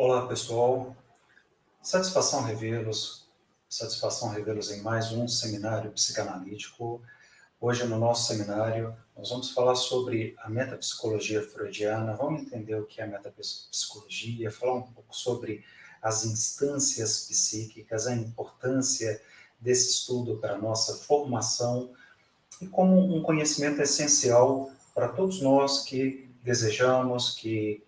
Olá, pessoal. Satisfação revê-los em mais um seminário psicanalítico. Hoje, no nosso seminário, nós vamos falar sobre a metapsicologia freudiana, vamos entender o que é a metapsicologia, falar um pouco sobre as instâncias psíquicas, a importância desse estudo para a nossa formação e como um conhecimento essencial para todos nós que desejamos, que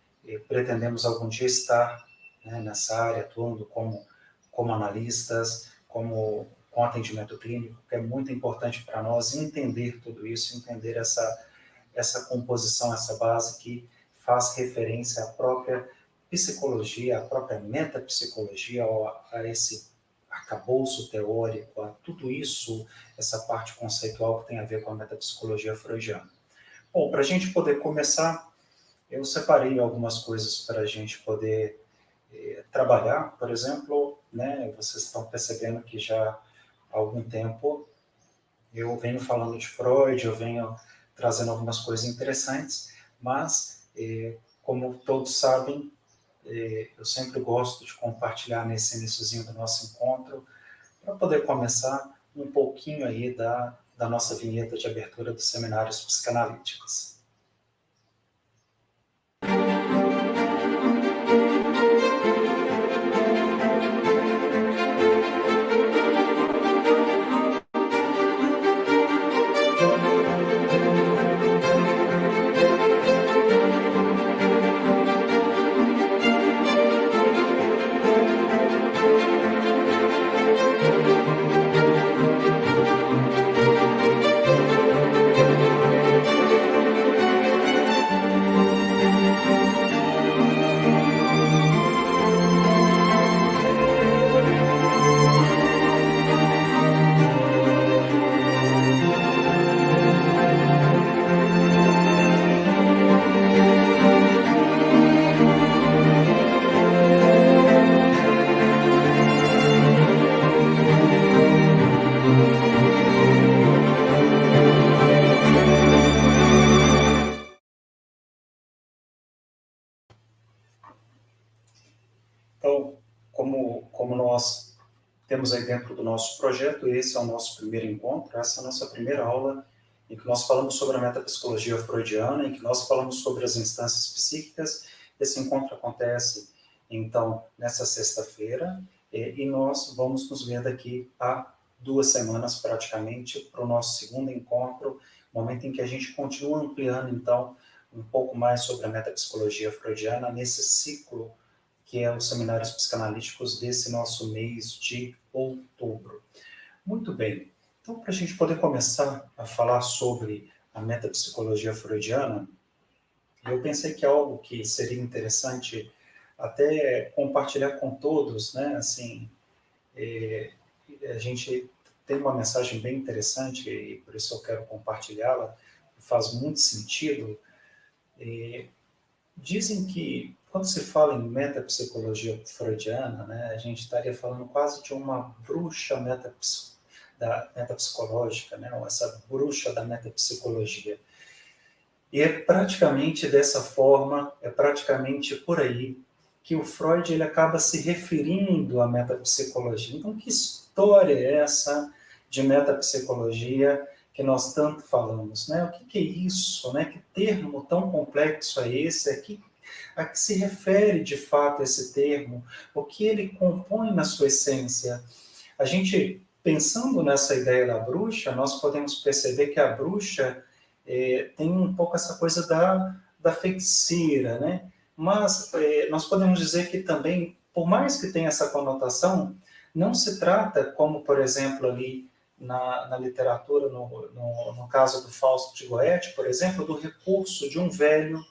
pretendemos algum dia estar, né, nessa área, atuando como analistas, com atendimento clínico, que é muito importante para nós entender tudo isso, entender essa composição, essa base que faz referência à própria psicologia, à própria metapsicologia, a esse arcabouço teórico, a tudo isso, essa parte conceitual que tem a ver com a metapsicologia freudiana. Bom, para a gente poder começar, eu separei algumas coisas para a gente poder trabalhar. Por exemplo, né, vocês estão percebendo que já há algum tempo eu venho falando de Freud, eu venho trazendo algumas coisas interessantes, mas, como todos sabem, eu sempre gosto de compartilhar nesse iniciozinho do nosso encontro, para poder começar um pouquinho aí da nossa vinheta de abertura dos seminários psicanalíticos. Então, como nós temos aí dentro do nosso projeto, esse é o nosso primeiro encontro, essa é a nossa primeira aula, em que nós falamos sobre a metapsicologia freudiana, em que nós falamos sobre as instâncias psíquicas. Esse encontro acontece, então, nessa sexta-feira, e nós vamos nos ver daqui a 2 semanas, praticamente, para o nosso segundo encontro, momento em que a gente continua ampliando, então, um pouco mais sobre a metapsicologia freudiana nesse ciclo que é os seminários psicanalíticos desse nosso mês de outubro. Muito bem, então para a gente poder começar a falar sobre a metapsicologia freudiana, eu pensei que é algo que seria interessante até compartilhar com todos, né, assim, a gente tem uma mensagem bem interessante e por isso eu quero compartilhá-la, faz muito sentido. Dizem que, quando se fala em metapsicologia freudiana, né, a gente estaria falando quase de uma bruxa metapsicológica, né, ou essa bruxa da metapsicologia. E é praticamente dessa forma, é praticamente por aí, que o Freud ele acaba se referindo à metapsicologia. Então, que história é essa de metapsicologia que nós tanto falamos, né? O que é isso, né? Que termo tão complexo é esse? A que se refere de fato esse termo? O que ele compõe na sua essência? A gente, pensando nessa ideia da bruxa, nós podemos perceber que a bruxa tem um pouco essa coisa da feiticeira, né? Mas nós podemos dizer que também, por mais que tenha essa conotação, não se trata, como por exemplo ali na literatura, no caso do Fausto de Goethe, por exemplo, do recurso de um velho,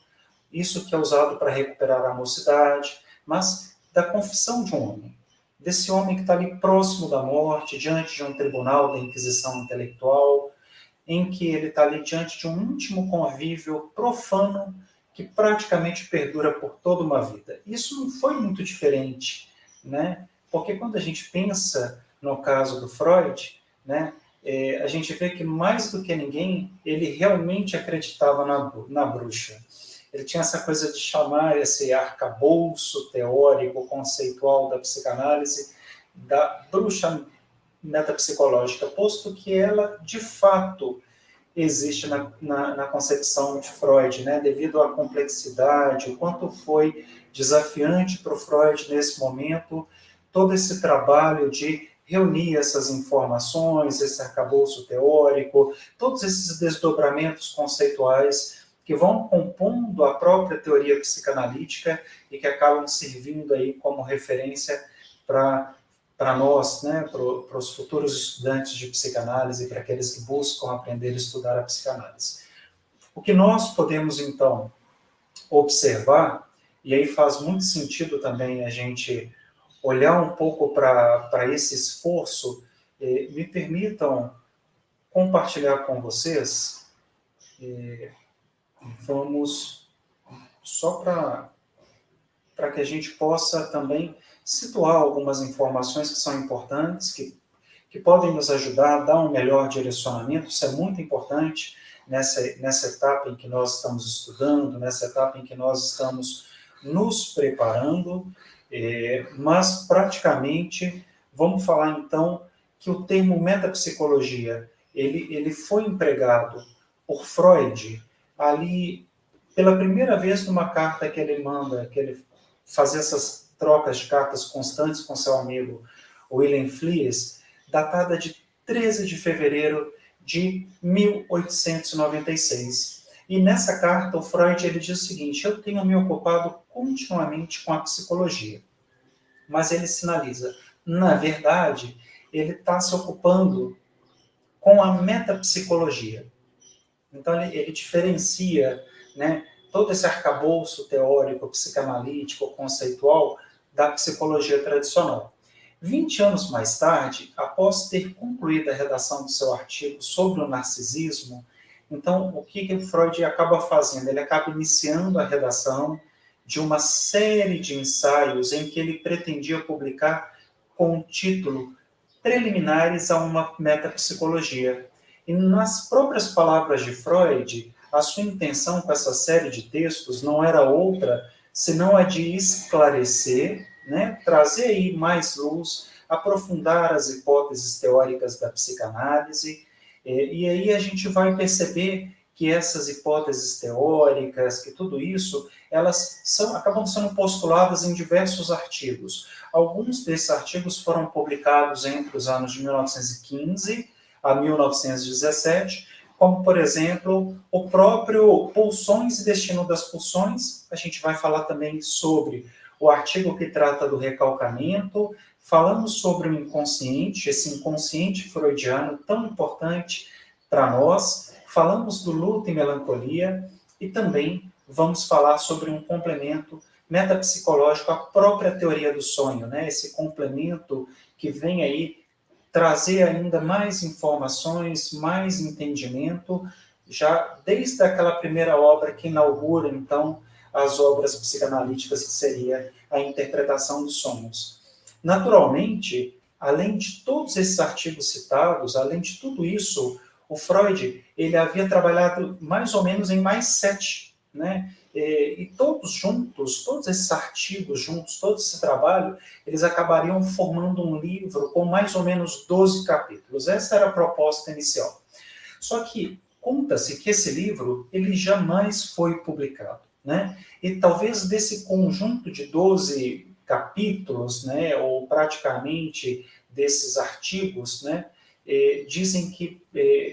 isso que é usado para recuperar a mocidade, mas da confissão de um homem, desse homem que está ali próximo da morte, diante de um tribunal da Inquisição intelectual, em que ele está ali diante de um íntimo convívio profano que praticamente perdura por toda uma vida. Isso não foi muito diferente, né? Porque quando a gente pensa no caso do Freud, né, a gente vê que mais do que ninguém ele realmente acreditava na bruxa. ele tinha essa coisa de chamar esse arcabouço teórico, conceitual da psicanálise, da bruxa metapsicológica, posto que ela, de fato, existe na concepção de Freud, né? Devido à complexidade, o quanto foi desafiante para o Freud nesse momento, todo esse trabalho de reunir essas informações, esse arcabouço teórico, todos esses desdobramentos conceituais que vão compondo a própria teoria psicanalítica e que acabam servindo aí como referência para nós, né, para os futuros estudantes de psicanálise, para aqueles que buscam aprender a estudar a psicanálise. O que nós podemos, então, observar, e aí faz muito sentido também a gente olhar um pouco para esse esforço, me permitam compartilhar com vocês, vamos, só para que a gente possa também situar algumas informações que são importantes, que podem nos ajudar a dar um melhor direcionamento. Isso é muito importante nessa etapa em que nós estamos estudando, nessa etapa em que nós estamos nos preparando, mas praticamente vamos falar então que o termo metapsicologia ele foi empregado por Freud ali pela primeira vez numa carta que ele manda, que ele fazia essas trocas de cartas constantes com seu amigo William Flies, datada de 13 de fevereiro de 1896. E nessa carta, o Freud ele diz o seguinte: eu tenho me ocupado continuamente com a psicologia. Mas ele sinaliza, na verdade, ele está se ocupando com a metapsicologia. Então, ele diferencia, né, todo esse arcabouço teórico, psicanalítico, conceitual da psicologia tradicional. 20 anos mais tarde, após ter concluído a redação do seu artigo sobre o narcisismo, então, o que o Freud acaba fazendo? Ele acaba iniciando a redação de uma série de ensaios em que ele pretendia publicar com o título Preliminares a uma Metapsicologia. E nas próprias palavras de Freud, a sua intenção com essa série de textos não era outra senão a de esclarecer, né, trazer aí mais luz, aprofundar as hipóteses teóricas da psicanálise, e aí a gente vai perceber que essas hipóteses teóricas, que tudo isso, elas acabam sendo postuladas em diversos artigos. Alguns desses artigos foram publicados entre os anos de 1915 a 1917, como, por exemplo, o próprio Pulsões e Destino das Pulsões. A gente vai falar também sobre o artigo que trata do recalcamento, falamos sobre o inconsciente, esse inconsciente freudiano tão importante para nós, falamos do luto e melancolia, e também vamos falar sobre um complemento metapsicológico à própria teoria do sonho, né? Esse complemento que vem aí trazer ainda mais informações, mais entendimento, já desde aquela primeira obra que inaugura, então, as obras psicanalíticas, que seria a interpretação dos sonhos. Naturalmente, além de todos esses artigos citados, além de tudo isso, o Freud ele havia trabalhado mais ou menos em mais 7, né? E todos juntos, todos esses artigos juntos, todo esse trabalho, eles acabariam formando um livro com mais ou menos 12 capítulos. Essa era a proposta inicial. Só que conta-se que esse livro ele jamais foi publicado, né? E talvez desse conjunto de 12 capítulos, né, ou praticamente desses artigos, né, dizem que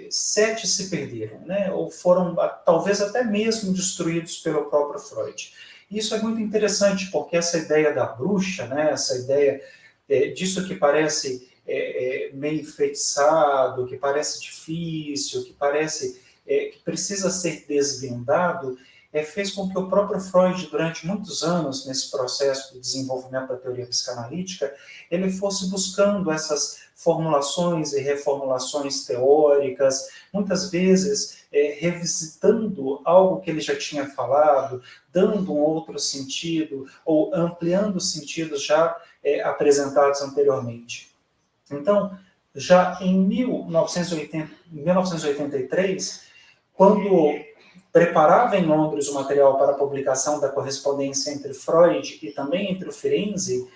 7 se perderam, né, ou foram talvez até mesmo destruídos pelo próprio Freud. Isso é muito interessante, porque essa ideia da bruxa, né, essa ideia disso que parece meio enfeitiçado, que parece difícil, que parece que precisa ser desvendado, fez com que o próprio Freud, durante muitos anos, nesse processo de desenvolvimento da teoria psicanalítica, ele fosse buscando essas formulações e reformulações teóricas, muitas vezes revisitando algo que ele já tinha falado, dando um outro sentido, ou ampliando sentidos já apresentados anteriormente. Então, já em 1983, quando preparava em Londres o material para a publicação da correspondência entre Freud e também entre o Ferenczi,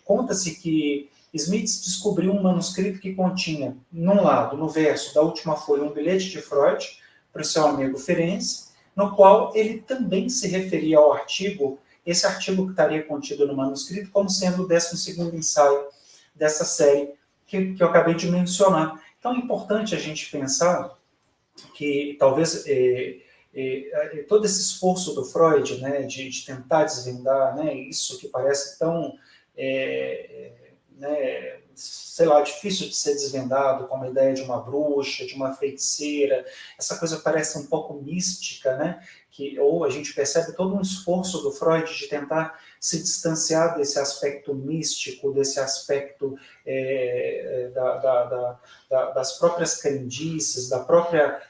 conta-se que Smith descobriu um manuscrito que continha, num lado, no verso da última folha, um bilhete de Freud para o seu amigo Ferenczi, no qual ele também se referia ao artigo, esse artigo que estaria contido no manuscrito, como sendo o 12º ensaio dessa série que eu acabei de mencionar. Então é importante a gente pensar que talvez todo esse esforço do Freud, né, de tentar desvendar, né, isso que parece tão, né, sei lá, difícil de ser desvendado, como a ideia de uma bruxa, de uma feiticeira, essa coisa parece um pouco mística, né, ou a gente percebe todo um esforço do Freud de tentar se distanciar desse aspecto místico, desse aspecto das próprias crendices, da própria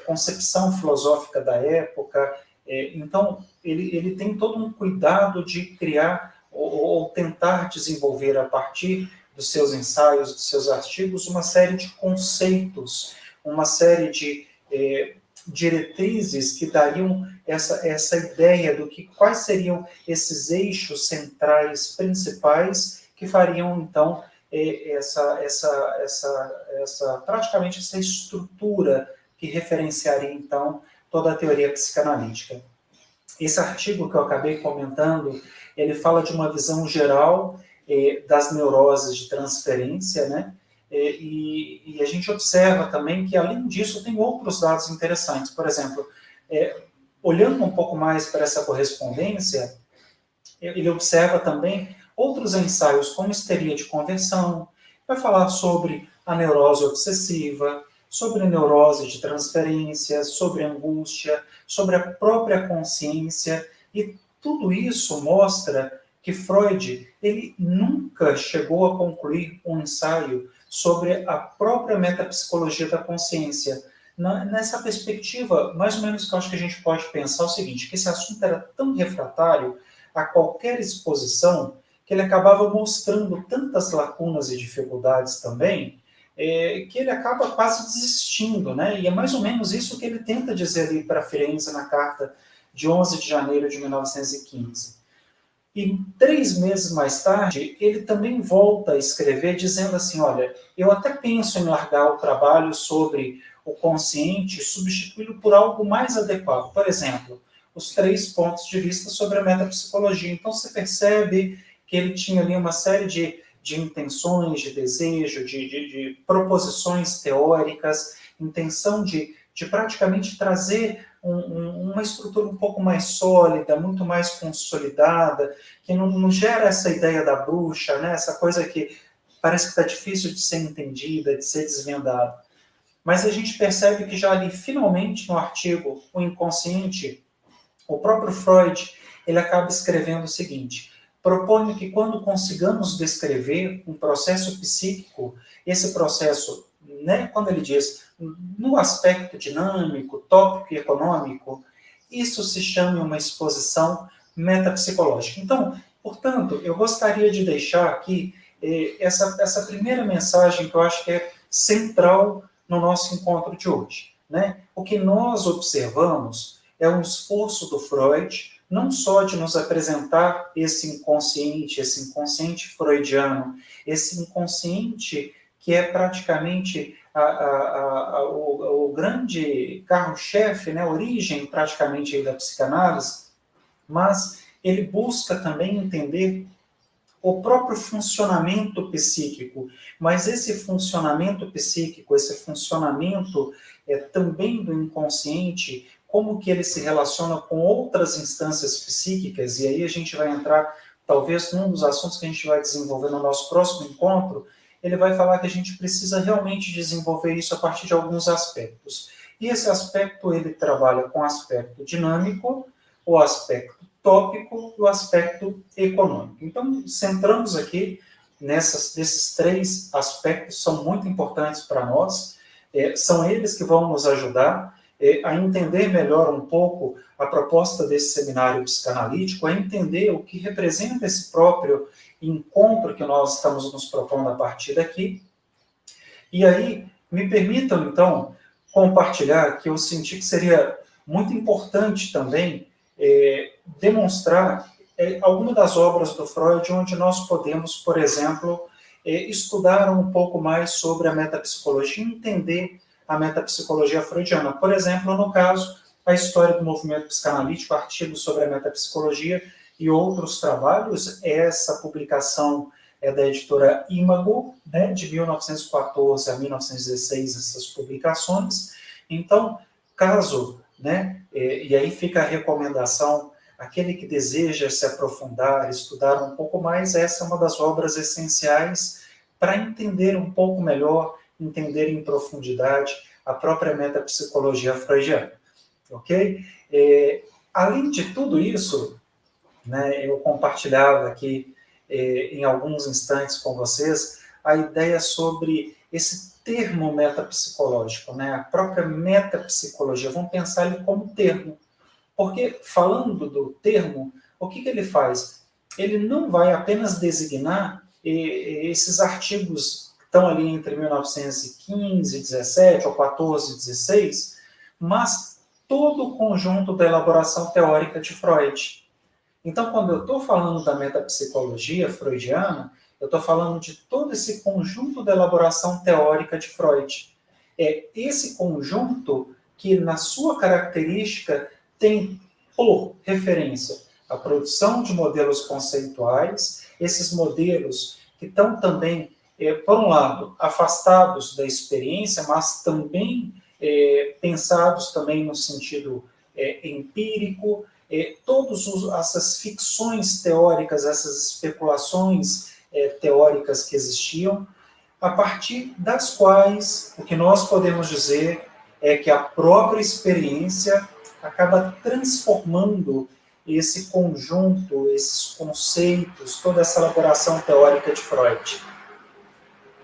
concepção filosófica da época. Então, ele tem todo um cuidado de criar ou tentar desenvolver a partir dos seus ensaios, dos seus artigos, uma série de conceitos, uma série de diretrizes que dariam essa ideia do que quais seriam esses eixos centrais principais que fariam, então, praticamente essa estrutura que referenciaria, então, toda a teoria psicanalítica. Esse artigo que eu acabei comentando, ele fala de uma visão geral das neuroses de transferência, né? E a gente observa também que, além disso, tem outros dados interessantes. Por exemplo, olhando um pouco mais para essa correspondência, ele observa também outros ensaios como histeria de conversão, vai falar sobre a neurose obsessiva, sobre a neurose de transferência, sobre a angústia, sobre a própria consciência, e tudo isso mostra que Freud ele nunca chegou a concluir um ensaio sobre a própria metapsicologia da consciência. Nessa perspectiva, mais ou menos que eu acho que a gente pode pensar o seguinte, que esse assunto era tão refratário a qualquer exposição que ele acabava mostrando tantas lacunas e dificuldades também, que ele acaba quase desistindo, né? E é mais ou menos isso que ele tenta dizer ali para Ferenczi na carta de 11 de janeiro de 1915. E 3 meses mais tarde, ele também volta a escrever dizendo assim, olha, eu até penso em largar o trabalho sobre o consciente e substituí-lo por algo mais adequado. Por exemplo, os 3 pontos de vista sobre a metapsicologia. Então, você percebe que ele tinha ali uma série de intenções, de desejo, de proposições teóricas, intenção de praticamente trazer uma estrutura um pouco mais sólida, muito mais consolidada, que não gera essa ideia da bruxa, né? Essa coisa que parece que está difícil de ser entendida, de ser desvendada. Mas a gente percebe que já ali, finalmente, no artigo O Inconsciente, o próprio Freud, ele acaba escrevendo o seguinte: proponho que quando consigamos descrever um processo psíquico, esse processo, né, quando ele diz no aspecto dinâmico, tópico e econômico, isso se chama uma exposição metapsicológica. Então, portanto, eu gostaria de deixar aqui essa primeira mensagem que eu acho que é central no nosso encontro de hoje, né? O que nós observamos é um esforço do Freud, não só de nos apresentar esse inconsciente freudiano, esse inconsciente que é praticamente o grande carro-chefe, né, a origem praticamente da psicanálise, mas ele busca também entender o próprio funcionamento psíquico, mas esse funcionamento psíquico, esse funcionamento também do inconsciente, como que ele se relaciona com outras instâncias psíquicas, e aí a gente vai entrar, talvez, num dos assuntos que a gente vai desenvolver no nosso próximo encontro, ele vai falar que a gente precisa realmente desenvolver isso a partir de alguns aspectos. E esse aspecto, ele trabalha com o aspecto dinâmico, o aspecto tópico e o aspecto econômico. Então, centramos aqui nesses 3 aspectos, são muito importantes para nós, são eles que vão nos ajudar a entender melhor um pouco a proposta desse seminário psicanalítico, a entender o que representa esse próprio encontro que nós estamos nos propondo a partir daqui. E aí, me permitam, então, compartilhar que eu senti que seria muito importante também demonstrar algumas das obras do Freud, onde nós podemos, por exemplo, estudar um pouco mais sobre a metapsicologia e entender a metapsicologia freudiana. Por exemplo, no caso, a história do movimento psicanalítico, artigos sobre a metapsicologia e outros trabalhos. Essa publicação é da editora Imago, né, de 1914 a 1916, essas publicações. Então, caso, né, e aí fica a recomendação, aquele que deseja se aprofundar, estudar um pouco mais, essa é uma das obras essenciais para entender um pouco melhor, entender em profundidade a própria metapsicologia freudiana, ok? Além de tudo isso, né, eu compartilhava aqui em alguns instantes com vocês a ideia sobre esse termo metapsicológico, né, a própria metapsicologia. Vamos pensar ele como termo, porque falando do termo, o que ele faz? Ele não vai apenas designar esses artigos que estão ali entre 1915, 17 ou 14, 16, mas todo o conjunto da elaboração teórica de Freud. Então, quando eu estou falando da metapsicologia freudiana, eu estou falando de todo esse conjunto da elaboração teórica de Freud. É esse conjunto que, na sua característica, tem por referência a produção de modelos conceituais, esses modelos que estão também, por um lado, afastados da experiência, mas também pensados também no sentido empírico, todas essas ficções teóricas, essas especulações teóricas que existiam, a partir das quais o que nós podemos dizer é que a própria experiência acaba transformando esse conjunto, esses conceitos, toda essa elaboração teórica de Freud.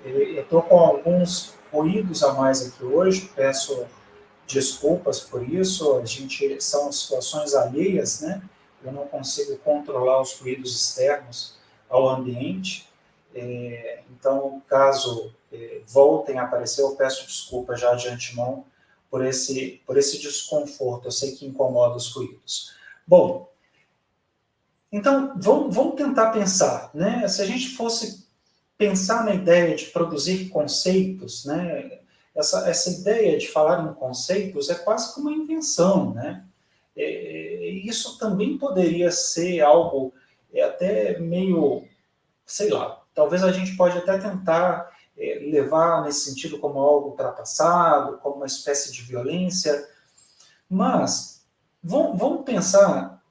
Eu estou com alguns ruídos a mais aqui hoje, peço desculpas por isso, são situações alheias, né? Eu não consigo controlar os ruídos externos ao ambiente, então, caso voltem a aparecer, eu peço desculpa já de antemão por esse desconforto, eu sei que incomoda os ruídos. Bom, então, vamos tentar pensar, né? Se a gente fosse pensar na ideia de produzir conceitos, né? Essa ideia de falar em conceitos é quase como uma invenção, né? Isso também poderia ser algo até meio, sei lá, talvez a gente pode até tentar levar nesse sentido como algo ultrapassado, como uma espécie de violência, mas vamos pensar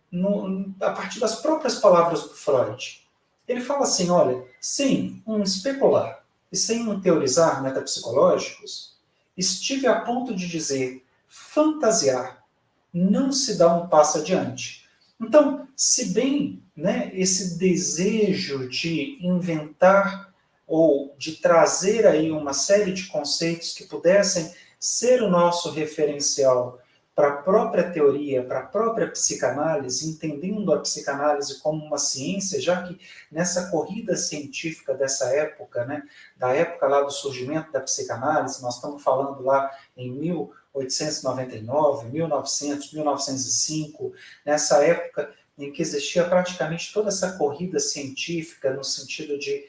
a partir das próprias palavras do Freud. Ele fala assim, olha, sem um especular e sem um teorizar metapsicológicos, estive a ponto de dizer, fantasiar não se dá um passo adiante. Então, se bem, né, esse desejo de inventar ou de trazer aí uma série de conceitos que pudessem ser o nosso referencial para a própria teoria, para a própria psicanálise, entendendo a psicanálise como uma ciência, já que nessa corrida científica dessa época, né, da época lá do surgimento da psicanálise, nós estamos falando lá em 1899, 1900, 1905, nessa época em que existia praticamente toda essa corrida científica no sentido de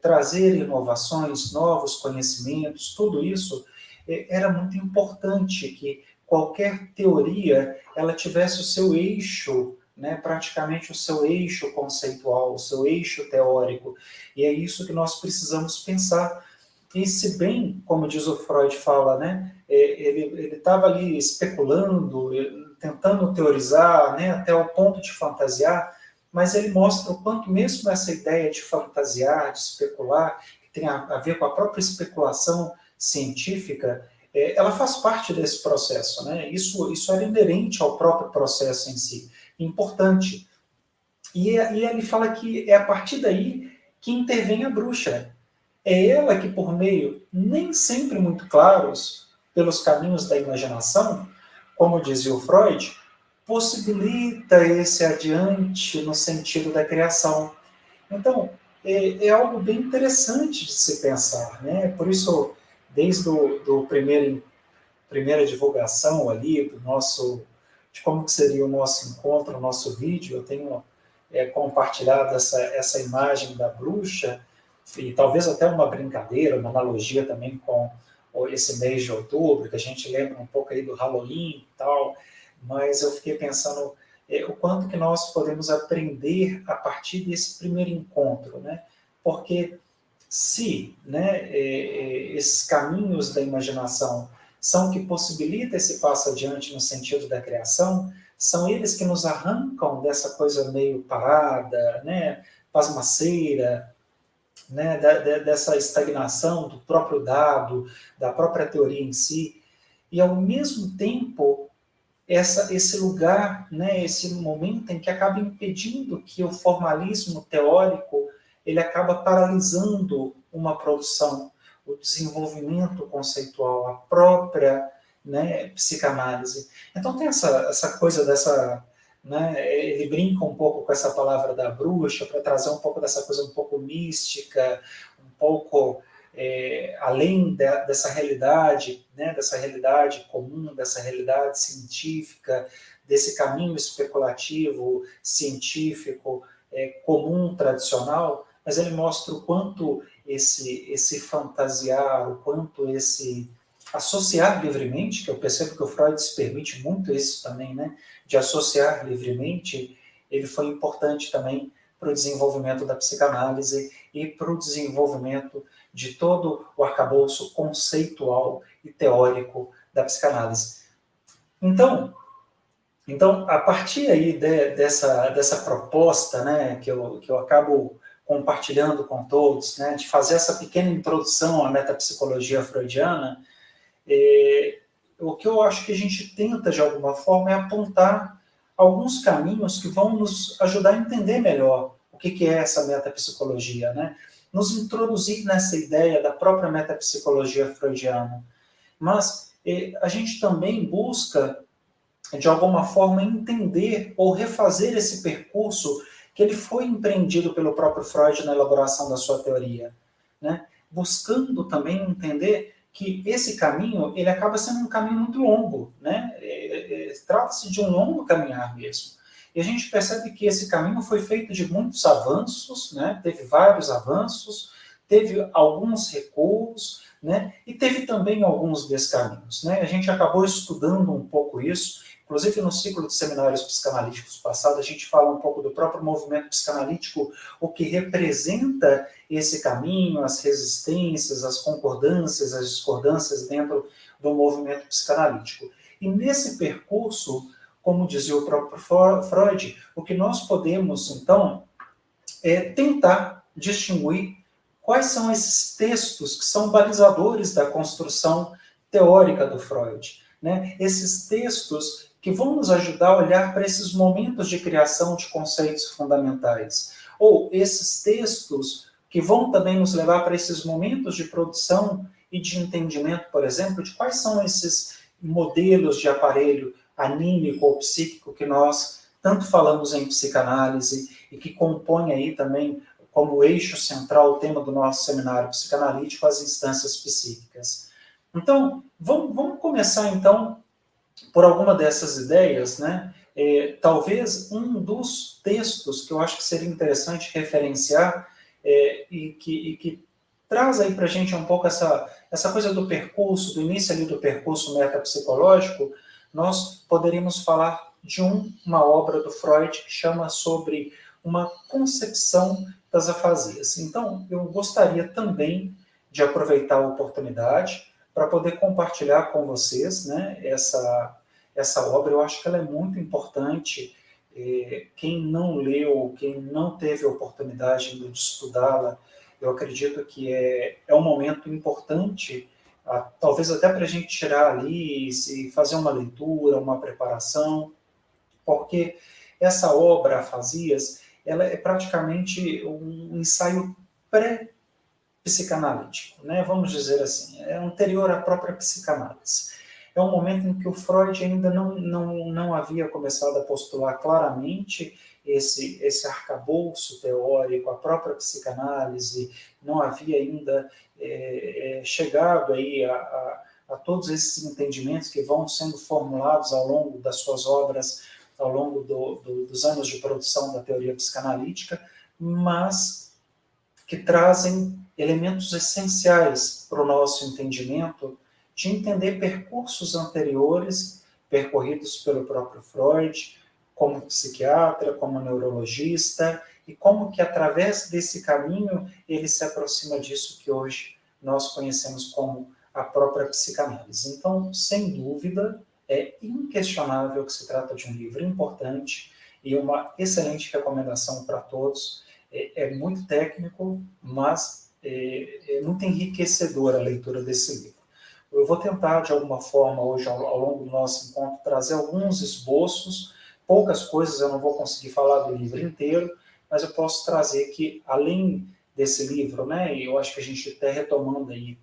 trazer inovações, novos conhecimentos, tudo isso era muito importante que qualquer teoria ela tivesse o seu eixo, né, praticamente o seu eixo conceitual, o seu eixo teórico, e é isso que nós precisamos pensar. E se bem, como diz o Freud fala, né, ele estava ali especulando, tentando teorizar, né, até o ponto de fantasiar, mas ele mostra o quanto mesmo essa ideia de fantasiar, de especular, que tem a ver com a própria especulação científica, ela faz parte desse processo, né? Isso era inerente ao próprio processo em si, importante. E ele fala que é a partir daí que intervém a bruxa. É ela que, por meio, nem sempre muito claros, pelos caminhos da imaginação, como dizia o Freud, possibilita esse adiante no sentido da criação. Então, é algo bem interessante de se pensar, né? Por isso, desde primeira divulgação ali do nosso de como que seria o nosso encontro, o nosso vídeo. Eu tenho compartilhado essa imagem da bruxa, e talvez até uma brincadeira, uma analogia também com esse mês de outubro, que a gente lembra um pouco aí do Halloween e tal, mas eu fiquei pensando o quanto que nós podemos aprender a partir desse primeiro encontro, né? Porque se, né, esses caminhos da imaginação são que possibilitam esse passo adiante no sentido da criação, são eles que nos arrancam dessa coisa meio parada, né, pasmaceira, né, dessa estagnação do próprio dado, da própria teoria em si, e ao mesmo tempo esse lugar, né, esse momento em que acaba impedindo que o formalismo teórico ele acaba paralisando uma produção, o desenvolvimento conceitual, a própria, né, psicanálise. Então tem essa coisa dessa, né, ele brinca um pouco com essa palavra da bruxa para trazer um pouco dessa coisa um pouco mística, um pouco além dessa realidade, né, dessa realidade comum, dessa realidade científica, desse caminho especulativo, científico, comum, tradicional, mas ele mostra o quanto esse fantasiar, o quanto esse associar livremente, que eu percebo que o Freud se permite muito isso também, né, de associar livremente, ele foi importante também para o desenvolvimento da psicanálise e para o desenvolvimento de todo o arcabouço conceitual e teórico da psicanálise. Então a partir aí dessa proposta, né, que eu acabo compartilhando com todos, né, de fazer essa pequena introdução à metapsicologia freudiana, o que eu acho que a gente tenta, de alguma forma, é apontar alguns caminhos que vão nos ajudar a entender melhor o que é essa metapsicologia, né? Nos introduzir nessa ideia da própria metapsicologia freudiana. Mas a gente também busca, de alguma forma, entender ou refazer esse percurso que ele foi empreendido pelo próprio Freud na elaboração da sua teoria, né? Buscando também entender que esse caminho ele acaba sendo um caminho muito longo, né? Trata-se de um longo caminhar mesmo. E a gente percebe que esse caminho foi feito de muitos avanços, né? Teve vários avanços, teve alguns recuos, né? E teve também alguns descaminhos, né? A gente acabou estudando um pouco isso, inclusive no ciclo de seminários psicanalíticos passado, a gente fala um pouco do próprio movimento psicanalítico, o que representa esse caminho, as resistências, as concordâncias, as discordâncias dentro do movimento psicanalítico. E nesse percurso, como dizia o próprio Freud, o que nós podemos, então, é tentar distinguir quais são esses textos que são balizadores da construção teórica do Freud, né? Esses textos que vão nos ajudar a olhar para esses momentos de criação de conceitos fundamentais, ou esses textos que vão também nos levar para esses momentos de produção e de entendimento, por exemplo, de quais são esses modelos de aparelho anímico ou psíquico que nós tanto falamos em psicanálise e que compõe aí também como eixo central o tema do nosso seminário psicanalítico, as instâncias psíquicas. Então, vamos começar então por alguma dessas ideias, né? Talvez um dos textos que eu acho que seria interessante referenciar e que traz aí para a gente um pouco essa coisa do percurso, do início ali do percurso metapsicológico, nós poderíamos falar de uma obra do Freud que chama sobre uma concepção das afasias. Então, eu gostaria também de aproveitar a oportunidade para poder compartilhar com vocês, né, essa obra. Eu acho que ela é muito importante. Quem não leu, quem não teve a oportunidade de estudá-la, eu acredito que é um momento importante, talvez até para a gente tirar ali e fazer uma leitura, uma preparação, porque essa obra, Afasias, ela é praticamente um ensaio pré-psicanalítico, né? Vamos dizer assim, é anterior à própria psicanálise. É um momento em que o Freud ainda não havia começado a postular claramente esse arcabouço teórico, a própria psicanálise não havia ainda chegado aí a todos esses entendimentos que vão sendo formulados ao longo das suas obras, ao longo dos anos de produção da teoria psicanalítica, mas que trazem elementos essenciais para o nosso entendimento de entender percursos anteriores percorridos pelo próprio Freud, como psiquiatra, como neurologista, e como que através desse caminho ele se aproxima disso que hoje nós conhecemos como a própria psicanálise. Então, sem dúvida, é inquestionável que se trata de um livro importante e uma excelente recomendação para todos. É muito técnico, mas é muito enriquecedor a leitura desse livro. Eu vou tentar, de alguma forma, hoje, ao longo do nosso encontro, trazer alguns esboços, poucas coisas, eu não vou conseguir falar do livro inteiro, mas eu posso trazer que, além desse livro, né, e eu acho que a gente até retomando aí,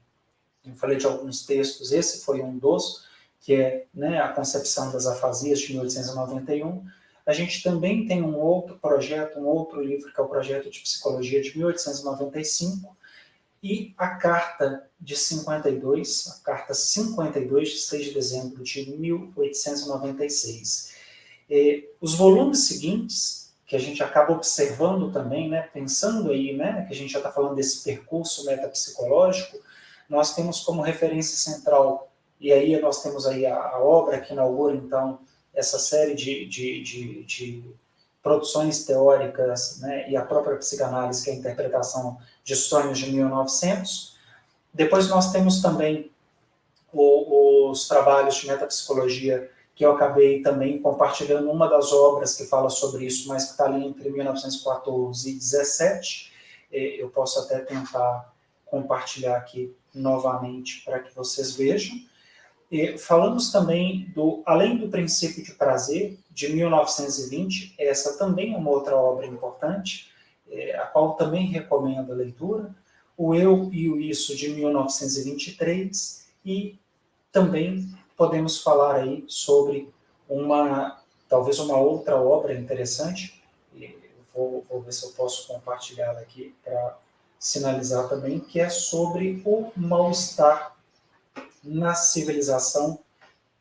eu falei de alguns textos, esse foi um dos, que é, né, A Concepção das Afasias, de 1891, a gente também tem um outro projeto, um outro livro, que é o Projeto de Psicologia, de 1895, e a Carta de 52, a Carta 52, de 6 de dezembro de 1896. Os volumes seguintes, que a gente acaba observando também, né, pensando aí, né, que a gente já está falando desse percurso metapsicológico, nós temos como referência central, e aí nós temos aí a obra que inaugura, então, essa série de produções teóricas, né, e a própria psicanálise, que é a interpretação de Sonhos, de 1900. Depois nós temos também os trabalhos de metapsicologia, que eu acabei também compartilhando uma das obras que fala sobre isso, mas que está ali entre 1914 e 17. Eu posso até tentar compartilhar aqui novamente para que vocês vejam. Falamos também Além do Princípio de Prazer, de 1920, essa também é uma outra obra importante, a qual também recomendo a leitura, O Eu e o Isso, de 1923, e também podemos falar aí sobre talvez uma outra obra interessante, vou ver se eu posso compartilhar aqui para sinalizar também, que é sobre o mal-estar na civilização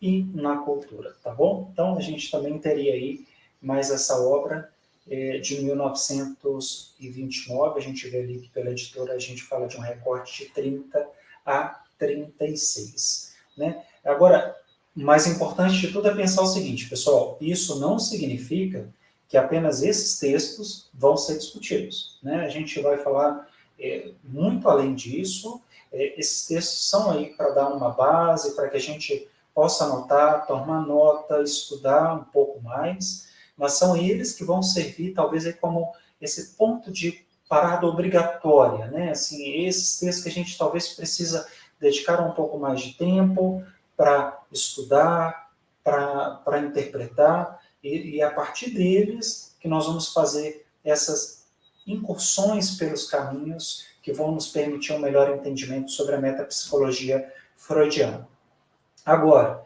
e na cultura, tá bom? Então, a gente também teria aí mais essa obra de 1929, a gente vê ali que pela editora a gente fala de um recorte de 30 a 36, né? Agora, mais importante de tudo é pensar o seguinte, pessoal, isso não significa que apenas esses textos vão ser discutidos, né? A gente vai falar muito além disso. Esses textos são aí para dar uma base, para que a gente possa anotar, tomar nota, estudar um pouco mais, mas são eles que vão servir, talvez, aí como esse ponto de parada obrigatória, né? Assim, esses textos que a gente talvez precisa dedicar um pouco mais de tempo para estudar, para interpretar, e a partir deles que nós vamos fazer essas incursões pelos caminhos que vão nos permitir um melhor entendimento sobre a metapsicologia freudiana. Agora,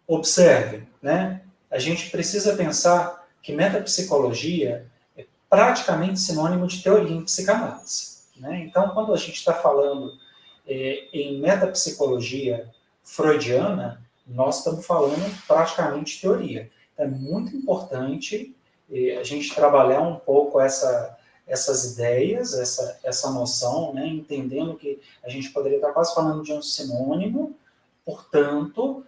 observe, né? A gente precisa pensar que metapsicologia é praticamente sinônimo de teoria em psicanálise, né? Então, quando a gente está falando em metapsicologia freudiana, nós estamos falando praticamente de teoria. É muito importante a gente trabalhar um pouco essas ideias, essa noção, né, entendendo que a gente poderia estar quase falando de um sinônimo, portanto,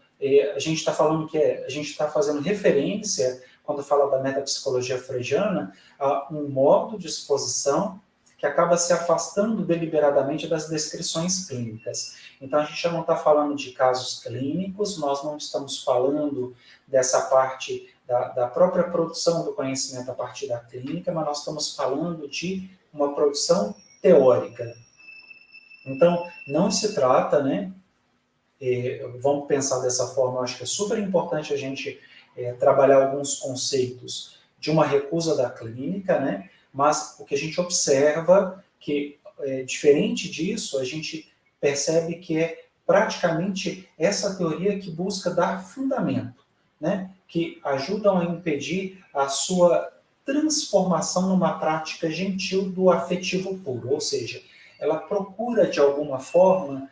a gente está falando que a gente está fazendo referência, quando fala da metapsicologia freudiana, a um modo de exposição que acaba se afastando deliberadamente das descrições clínicas. Então, a gente já não está falando de casos clínicos, nós não estamos falando dessa parte da própria produção do conhecimento a partir da clínica, mas nós estamos falando de uma produção teórica. Então, não se trata, né? Vamos pensar dessa forma, eu acho que é super importante a gente trabalhar alguns conceitos de uma recusa da clínica, né? Mas o que a gente observa que, diferente disso, a gente percebe que é praticamente essa teoria que busca dar fundamento, né? Que ajudam a impedir a sua transformação numa prática gentil do afetivo puro, ou seja, ela procura, de alguma forma,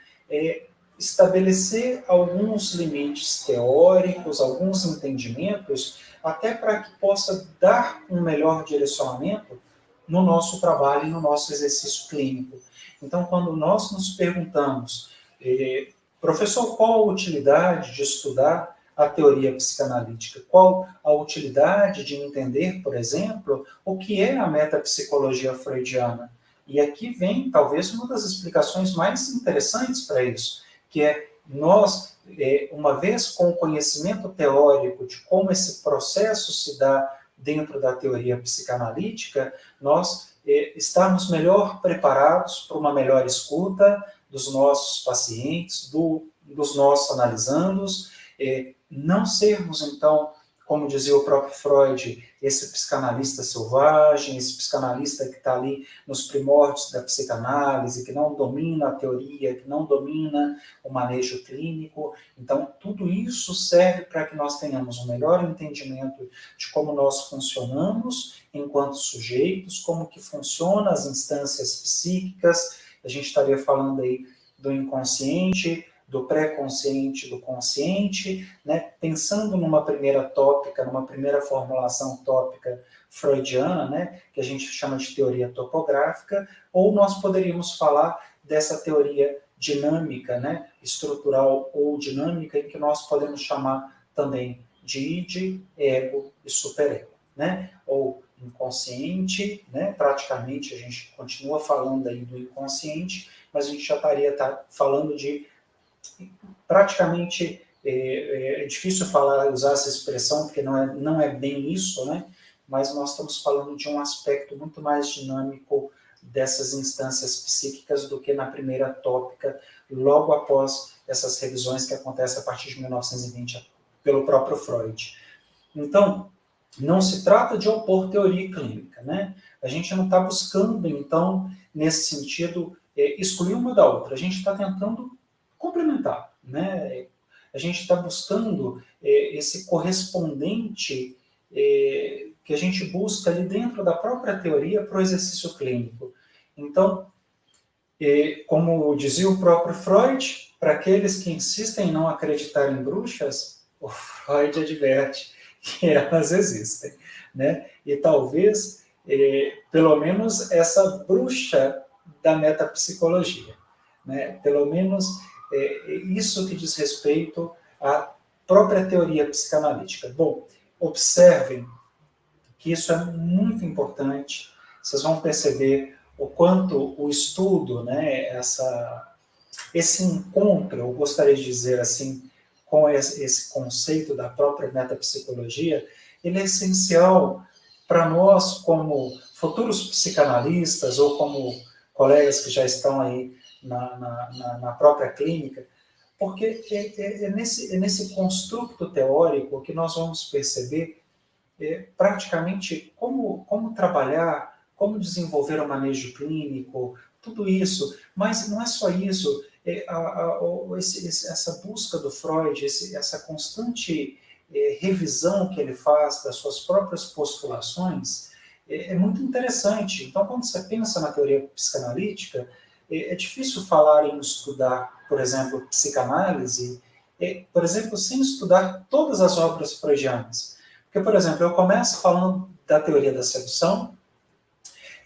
estabelecer alguns limites teóricos, alguns entendimentos, até para que possa dar um melhor direcionamento no nosso trabalho e no nosso exercício clínico. Então, quando nós nos perguntamos, professor, qual a utilidade de estudar a teoria psicanalítica? Qual a utilidade de entender, por exemplo, o que é a metapsicologia freudiana? E aqui vem, talvez, uma das explicações mais interessantes para isso, que é nós, uma vez com o conhecimento teórico de como esse processo se dá dentro da teoria psicanalítica, nós estarmos melhor preparados para uma melhor escuta dos nossos pacientes, dos nossos analisandos, não sermos, então, como dizia o próprio Freud, esse psicanalista selvagem, esse psicanalista que está ali nos primórdios da psicanálise, que não domina a teoria, que não domina o manejo clínico. Então, tudo isso serve para que nós tenhamos um melhor entendimento de como nós funcionamos enquanto sujeitos, como que funcionam as instâncias psíquicas. A gente estaria falando aí do inconsciente, do pré-consciente, do consciente, né? Pensando numa primeira tópica, numa primeira formulação tópica freudiana, né? Que a gente chama de teoria topográfica, ou nós poderíamos falar dessa teoria dinâmica, né? Estrutural ou dinâmica, em que nós podemos chamar também de id, ego e superego, né? Ou inconsciente, né? Praticamente a gente continua falando aí do inconsciente, mas a gente já estaria falando de praticamente, é difícil usar essa expressão, porque não é bem isso, né? Mas nós estamos falando de um aspecto muito mais dinâmico dessas instâncias psíquicas do que na primeira tópica, logo após essas revisões que acontecem a partir de 1920 pelo próprio Freud. Então, não se trata de opor teoria e clínica, né? A gente não está buscando, então, nesse sentido, excluir uma da outra. A gente está tentando complementar, né? A gente está buscando esse correspondente que a gente busca ali dentro da própria teoria para o exercício clínico. Então, como dizia o próprio Freud, para aqueles que insistem em não acreditar em bruxas, o Freud adverte que elas existem, né? E talvez, pelo menos, essa bruxa da metapsicologia, né? Pelo menos isso que diz respeito à própria teoria psicanalítica. Bom, observem que isso é muito importante. Vocês vão perceber o quanto o estudo, né, esse encontro, eu gostaria de dizer assim, com esse conceito da própria metapsicologia, ele é essencial para nós como futuros psicanalistas ou como colegas que já estão aí na própria clínica, porque é nesse construto teórico que nós vamos perceber praticamente como trabalhar, como desenvolver o manejo clínico, tudo isso. Mas não é só isso, essa busca do Freud, essa constante revisão que ele faz das suas próprias postulações, é muito interessante. Então, quando você pensa na teoria psicanalítica, é difícil falar em estudar, por exemplo, psicanálise, por exemplo, sem estudar todas as obras freudianas. Porque, por exemplo, eu começo falando da teoria da sedução,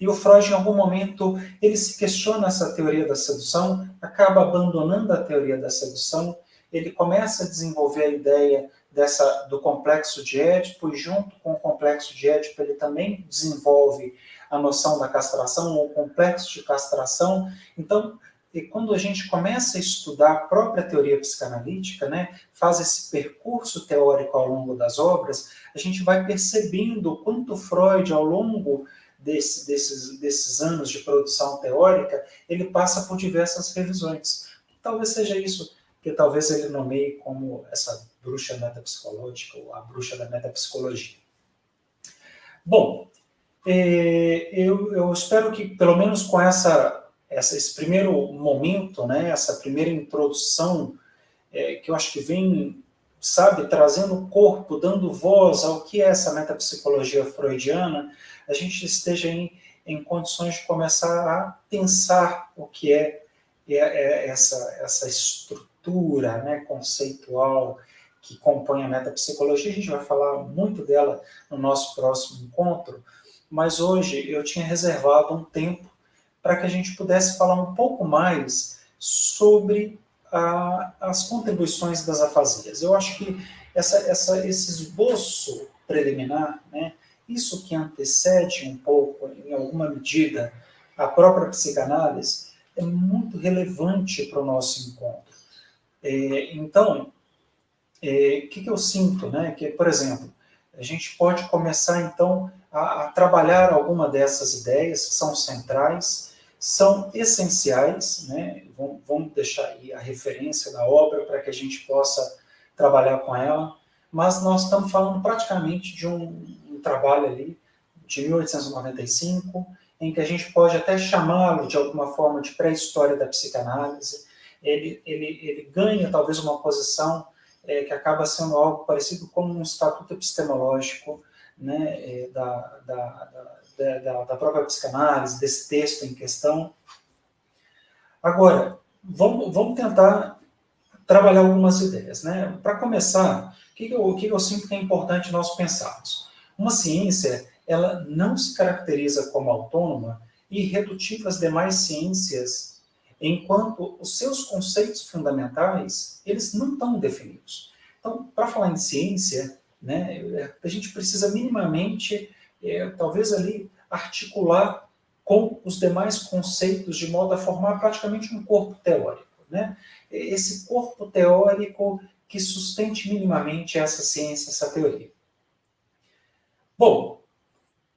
e o Freud, em algum momento, ele se questiona essa teoria da sedução, acaba abandonando a teoria da sedução, ele começa a desenvolver a ideia do complexo de Édipo, e junto com o complexo de Édipo ele também desenvolve a noção da castração, ou o complexo de castração. Então, quando a gente começa a estudar a própria teoria psicanalítica, né, faz esse percurso teórico ao longo das obras, a gente vai percebendo o quanto Freud, ao longo desses anos de produção teórica, ele passa por diversas revisões. Talvez seja isso que talvez ele nomeie como essa bruxa metapsicológica, ou a bruxa da metapsicologia. Bom, eu espero que, pelo menos com esse primeiro momento, né, essa primeira introdução, que eu acho que vem, sabe, trazendo corpo, dando voz ao que é essa metapsicologia freudiana, a gente esteja em condições de começar a pensar o que é essa estrutura estrutura, né, conceitual que compõe a metapsicologia. A gente vai falar muito dela no nosso próximo encontro, mas hoje eu tinha reservado um tempo para que a gente pudesse falar um pouco mais sobre as contribuições das afasias. Eu acho que esse esboço preliminar, né, isso que antecede um pouco, em alguma medida, a própria psicanálise, é muito relevante para o nosso encontro. Então, o que eu sinto, né? Que, por exemplo, a gente pode começar, então, a trabalhar alguma dessas ideias que são centrais, são essenciais, né? Vamos deixar aí a referência da obra para que a gente possa trabalhar com ela, mas nós estamos falando praticamente de um trabalho ali de 1895, em que a gente pode até chamá-lo de alguma forma de pré-história da psicanálise. Ele ganha talvez uma posição que acaba sendo algo parecido com um estatuto epistemológico, né, da própria psicanálise, desse texto em questão. Agora, vamos tentar trabalhar algumas ideias. Né? Para começar, o que eu sinto que é importante nós pensarmos? Uma ciência, ela não se caracteriza como autônoma e irredutível às demais ciências, enquanto os seus conceitos fundamentais, eles não estão definidos. Então, para falar em ciência, né, a gente precisa minimamente, talvez ali, articular com os demais conceitos de modo a formar praticamente um corpo teórico. Né? Esse corpo teórico que sustente minimamente essa ciência, essa teoria. Bom,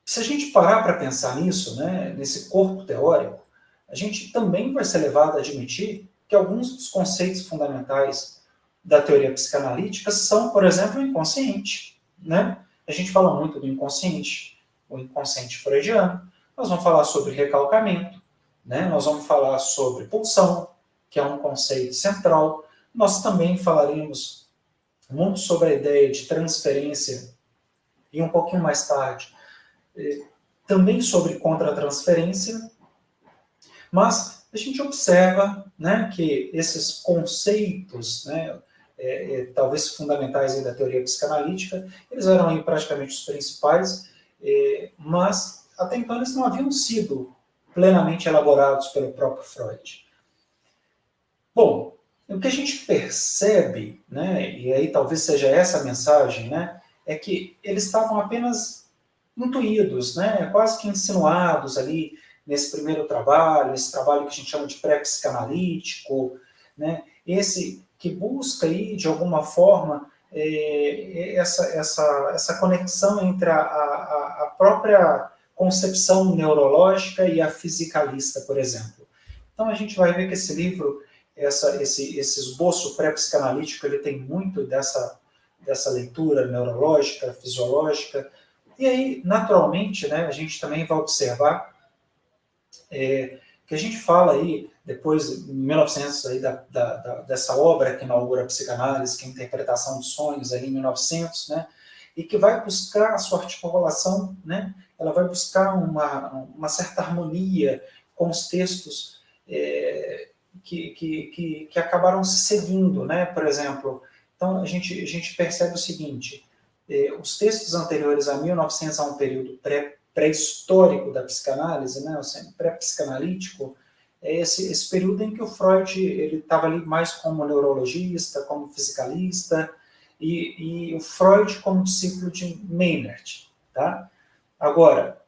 se a gente parar para pensar nisso, né, nesse corpo teórico, a gente também vai ser levado a admitir que alguns dos conceitos fundamentais da teoria psicanalítica são, por exemplo, o inconsciente. Né? A gente fala muito do inconsciente, o inconsciente freudiano. Nós vamos falar sobre recalcamento, né? Nós vamos falar sobre pulsão, que é um conceito central. Nós também falaremos muito sobre a ideia de transferência e um pouquinho mais tarde também sobre contra-transferência, mas a gente observa, né, que esses conceitos, né, talvez fundamentais aí da teoria psicanalítica, eles eram aí praticamente os principais, mas até então eles não haviam sido plenamente elaborados pelo próprio Freud. Bom, o que a gente percebe, né, e aí talvez seja essa a mensagem, né, é que eles estavam apenas intuídos, né, quase que insinuados ali nesse primeiro trabalho, esse trabalho que a gente chama de pré-psicanalítico, né, esse que busca aí, de alguma forma, essa conexão entre a própria concepção neurológica e a fisicalista, por exemplo. Então a gente vai ver que esse livro, esse esboço pré-psicanalítico, ele tem muito dessa leitura neurológica, fisiológica, e aí, naturalmente, né, a gente também vai observar que a gente fala aí, depois, em 1900, aí, dessa obra que inaugura a psicanálise, que é a interpretação dos sonhos, aí, em 1900, né, e que vai buscar a sua articulação, né, ela vai buscar uma certa harmonia com os textos que acabaram se seguindo, né, por exemplo. Então, a gente percebe o seguinte: os textos anteriores a 1900, a um período pré-histórico da psicanálise, né, pré-psicanalítico, é esse período em que o Freud estava ali mais como neurologista, como fisicalista, e o Freud como discípulo de Maynard. Tá? Agora,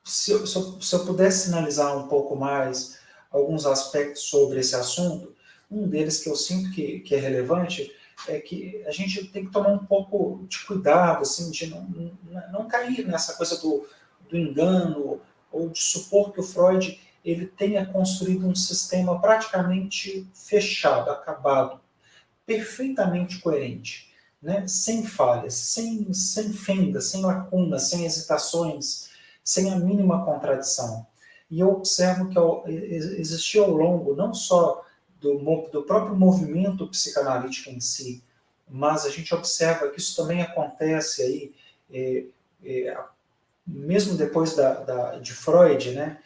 se eu pudesse sinalizar um pouco mais alguns aspectos sobre esse assunto, um deles que eu sinto que é relevante é que a gente tem que tomar um pouco de cuidado, assim, de não cair nessa coisa do engano, ou de supor que o Freud ele tenha construído um sistema praticamente fechado, acabado, perfeitamente coerente, né? Sem falhas, sem fendas, sem lacunas, sem hesitações, sem a mínima contradição. E eu observo que existiu ao longo, não só do próprio movimento psicanalítico em si, mas a gente observa que isso também acontece aí, mesmo depois de Freud, né,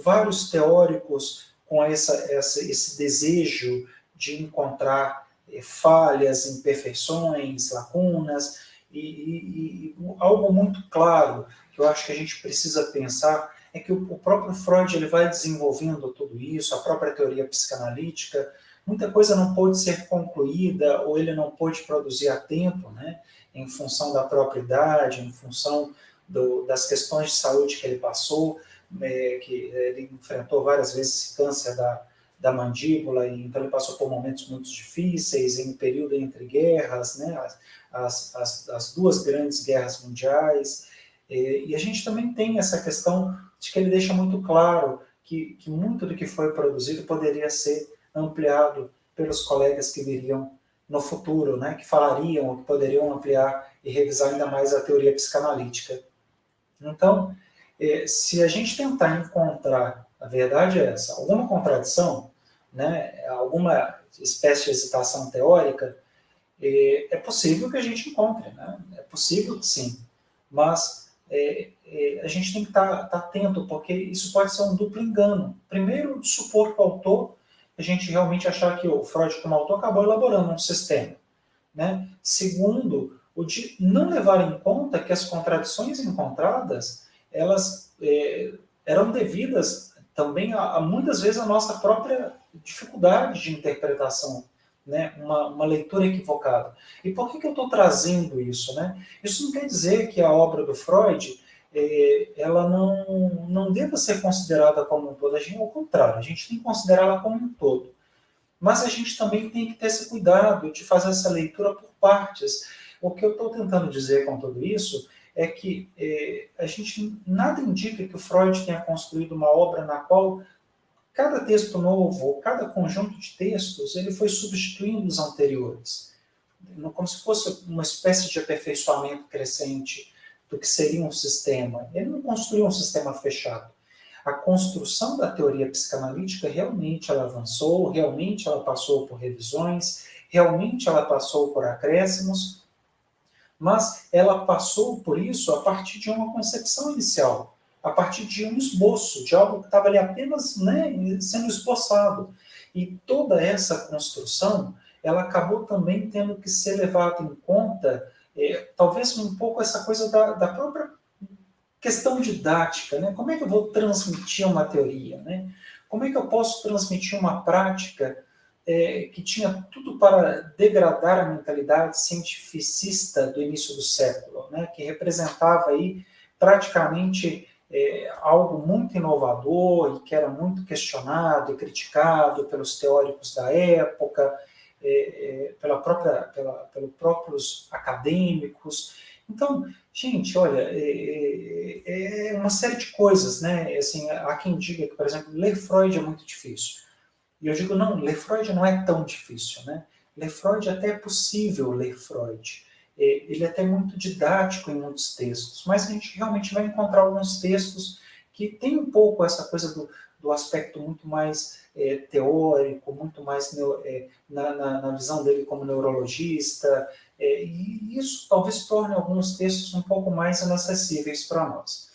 vários teóricos com esse desejo de encontrar falhas, imperfeições, lacunas, e algo muito claro que eu acho que a gente precisa pensar é que o próprio Freud ele vai desenvolvendo tudo isso, a própria teoria psicanalítica, muita coisa não pôde ser concluída ou ele não pôde produzir a tempo, né, em função da própria idade, em função das questões de saúde que ele passou, que ele enfrentou várias vezes câncer da mandíbula, e então ele passou por momentos muito difíceis, em um período entre guerras, né, as duas grandes guerras mundiais, e a gente também tem essa questão de que ele deixa muito claro que muito do que foi produzido poderia ser ampliado pelos colegas que viriam no futuro, né, que falariam ou que poderiam ampliar e revisar ainda mais a teoria psicanalítica. Então, se a gente tentar encontrar, a verdade é essa, alguma contradição, né, alguma espécie de hesitação teórica, é possível que a gente encontre, né? É possível que sim, mas a gente tem que estar atento, porque isso pode ser um duplo engano. Primeiro, supor que o autor, a gente realmente achar que o Freud, como autor, acabou elaborando um sistema, né? Segundo, o de não levar em conta que as contradições encontradas, elas eram devidas também a muitas vezes a nossa própria dificuldade de interpretação, né? Uma leitura equivocada. E por que eu estou trazendo isso, né? Isso não quer dizer que a obra do Freud ela não deva ser considerada como um todo. Ao contrário, a gente tem que considerá-la como um todo. Mas a gente também tem que ter esse cuidado de fazer essa leitura por partes. O que eu estou tentando dizer com tudo isso é que a gente nada indica que o Freud tenha construído uma obra na qual cada texto novo, cada conjunto de textos, ele foi substituindo os anteriores, como se fosse uma espécie de aperfeiçoamento crescente do que seria um sistema. Ele não construiu um sistema fechado. A construção da teoria psicanalítica realmente ela avançou, realmente ela passou por revisões, realmente ela passou por acréscimos, mas ela passou por isso a partir de uma concepção inicial, a partir de um esboço, de algo que estava ali apenas, né, sendo esboçado. E toda essa construção, ela acabou também tendo que ser levada em conta, talvez um pouco essa coisa da própria questão didática, né? Como é que eu vou transmitir uma teoria, né? Como é que eu posso transmitir uma prática que tinha tudo para degradar a mentalidade cientificista do início do século, né? Que representava aí praticamente algo muito inovador e que era muito questionado e criticado pelos teóricos da época, pelos próprios acadêmicos. Então, gente, olha, uma série de coisas, né? Assim, há quem diga que, por exemplo, ler Freud é muito difícil. E eu digo, não, ler Freud não é tão difícil, né? Ler Freud até é possível ler Freud. Ele é até muito didático em muitos textos, mas a gente realmente vai encontrar alguns textos que tem um pouco essa coisa do aspecto muito mais teórico, muito mais na visão dele como neurologista, e isso talvez torne alguns textos um pouco mais inacessíveis para nós.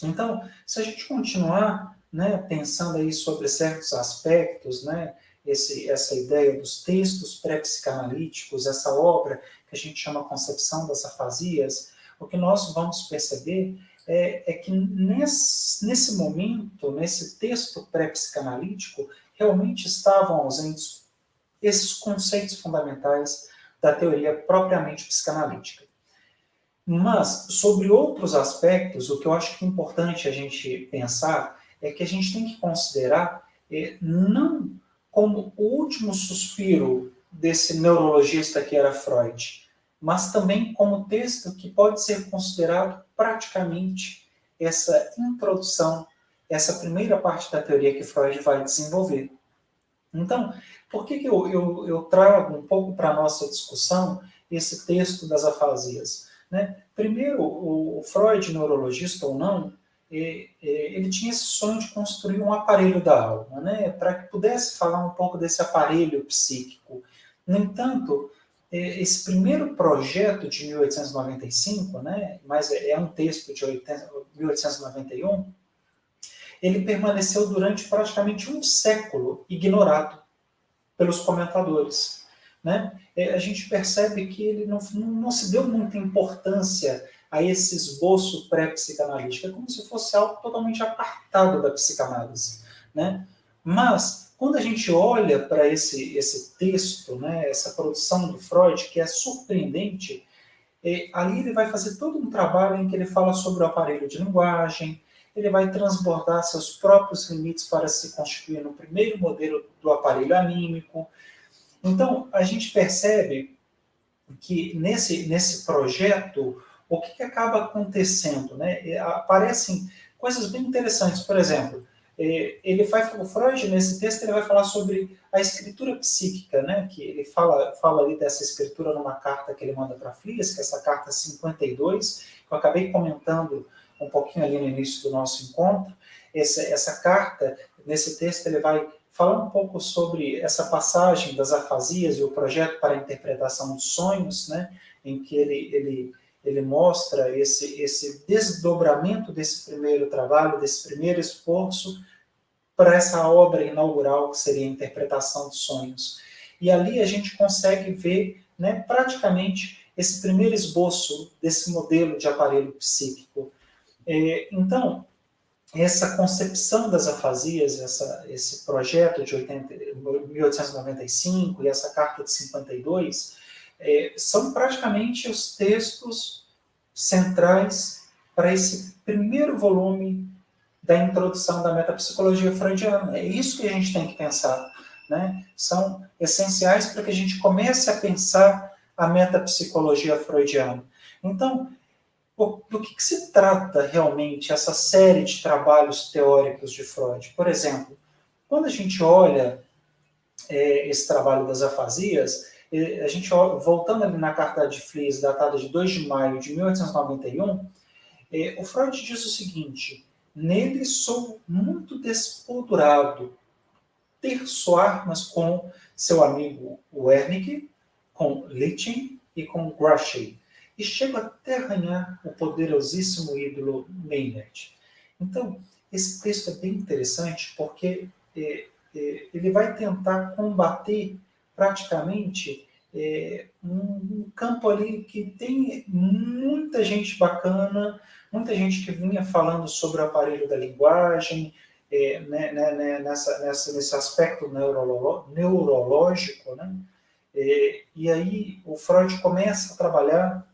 Então, se a gente continuar, né, pensando aí sobre certos aspectos, né, essa ideia dos textos pré-psicanalíticos, essa obra que a gente chama Concepção das Afasias, o que nós vamos perceber é que nesse momento, nesse texto pré-psicanalítico, realmente estavam ausentes esses conceitos fundamentais da teoria propriamente psicanalítica. Mas, sobre outros aspectos, o que eu acho que é importante a gente pensar é que a gente tem que considerar não como o último suspiro desse neurologista que era Freud, mas também como texto que pode ser considerado praticamente essa introdução, essa primeira parte da teoria que Freud vai desenvolver. Então, por que eu trago um pouco para a nossa discussão esse texto das afasias? Né? Primeiro, o Freud, neurologista ou não, ele tinha esse sonho de construir um aparelho da alma, né? Para que pudesse falar um pouco desse aparelho psíquico. No entanto, esse primeiro projeto de 1895, né? Mas é um texto de 1891, ele permaneceu durante praticamente um século ignorado pelos comentadores, né? A gente percebe que ele não se deu muita importância a esse esboço pré-psicanalítico, é como se fosse algo totalmente apartado da psicanálise, né? Mas, quando a gente olha para esse texto, né, essa produção do Freud, que é surpreendente, ali ele vai fazer todo um trabalho em que ele fala sobre o aparelho de linguagem, ele vai transbordar seus próprios limites para se constituir no primeiro modelo do aparelho anímico. Então, a gente percebe que nesse projeto, o que acaba acontecendo? Né? Aparecem coisas bem interessantes. Por exemplo, o Freud, nesse texto, ele vai falar sobre a escritura psíquica, né? Que ele fala ali dessa escritura numa carta que ele manda para Frias, que é essa carta 52, que eu acabei comentando um pouquinho ali no início do nosso encontro. Essa carta, nesse texto, ele vai falar um pouco sobre essa passagem das afasias e o projeto para a interpretação dos sonhos, né? Em que ele mostra esse desdobramento desse primeiro trabalho, desse primeiro esforço, para essa obra inaugural, que seria a interpretação dos sonhos. E ali a gente consegue ver, né, praticamente esse primeiro esboço desse modelo de aparelho psíquico. Então, essa concepção das afasias, esse projeto de 1895 e essa carta de 52, são praticamente os textos centrais para esse primeiro volume da introdução da metapsicologia freudiana. É isso que a gente tem que pensar, né? São essenciais para que a gente comece a pensar a metapsicologia freudiana. Então, do que se trata realmente essa série de trabalhos teóricos de Freud? Por exemplo, quando a gente olha esse trabalho das afasias, a gente voltando ali na carta de Fliess, datada de 2 de maio de 1891, o Freud diz o seguinte: nele sou muito despodurado, terço armas com seu amigo Wernicke, com Lichting e com Grassy, e chego até arranhar o poderosíssimo ídolo Maynard. Então, esse texto é bem interessante porque ele vai tentar combater praticamente um campo ali que tem muita gente bacana, muita gente que vinha falando sobre o aparelho da linguagem, nesse aspecto neurológico, né? E aí o Freud começa a trabalhar